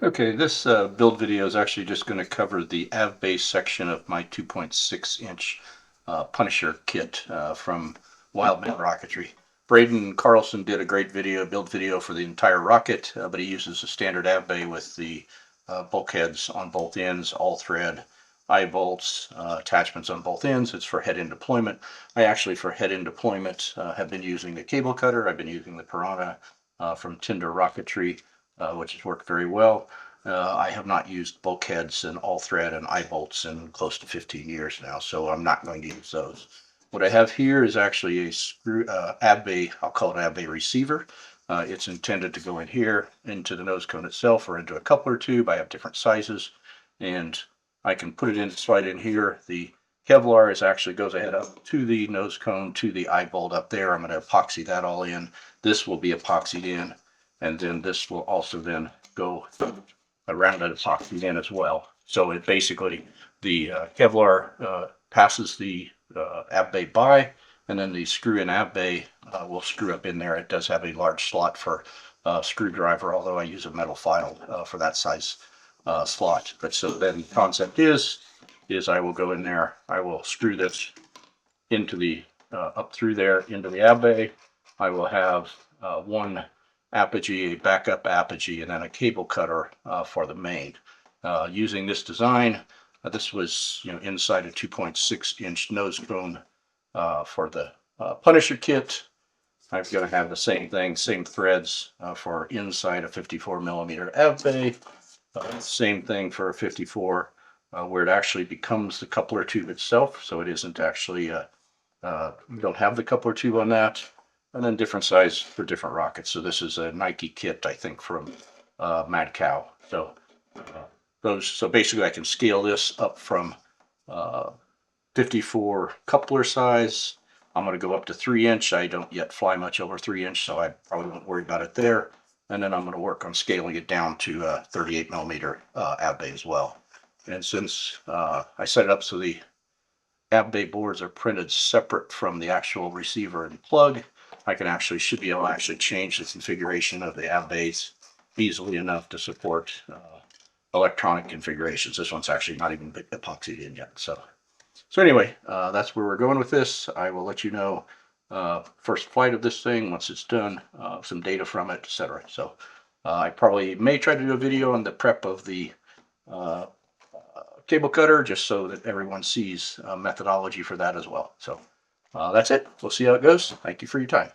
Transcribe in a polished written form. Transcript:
Okay, this build video is actually just going to cover the AvBay section of my 2.6-inch Punisher kit from Wildman rocketry. Braden Carlson did a great build video for the entire rocket, but he uses a standard AvBay with the bulkheads on both ends, all thread, eye bolts, attachments on both ends. It's for head-in deployment. I actually, for head-in deployment, have been using the cable cutter. I've been using the Piranha from Tinder Rocketry, which has worked very well. I have not used bulkheads and all thread and eye bolts in close to 15 years now, so I'm not going to use those. What I have here is actually a AvBay, I'll call it AvBay receiver. It's intended to go in here into the nose cone itself or into a coupler tube. I have different sizes, and I can put it in, slide in here. The Kevlar is actually goes ahead up to the nose cone, to the eye bolt up there. I'm going to epoxy that all in. This will be epoxied in, and then this will also then go around it epoxied in as well. So it basically, the Kevlar passes the AvBay by, and then the screw-in AvBay will screw up in there. It does have a large slot for screwdriver, although I use a metal file for that size slot. But so then the concept is I will go in there, I will screw this into the up through there into the AvBay. I will have one apogee, a backup apogee, and then a cable cutter for the main. Using this design, this was inside a 2.6-inch nose cone for the Punisher kit. I'm going to have the same thing, same threads for inside a 54 millimeter AvBay. Same thing for a 54, where it actually becomes the coupler tube itself, so it isn't actually we don't have the coupler tube on that. And then different size for different rockets. So this is a Nike kit, I think, from Mad Cow. So so basically I can scale this up from 54 coupler size. I'm going to go up to 3-inch. I don't yet fly much over 3-inch, so I probably won't worry about it there. And then I'm going to work on scaling it down to 38 millimeter AvBay as well. And since I set it up so the AvBay boards are printed separate from the actual receiver and plug, I should be able to actually change the configuration of the AvBays easily enough to support electronic configurations. This one's actually not even epoxied in yet. So anyway, that's where we're going with this. I will let you know first flight of this thing once it's done, some data from it, etc. So I probably may try to do a video on the prep of the cable cutter, just so that everyone sees methodology for that as well. So that's it. We'll see how it goes. Thank you for your time.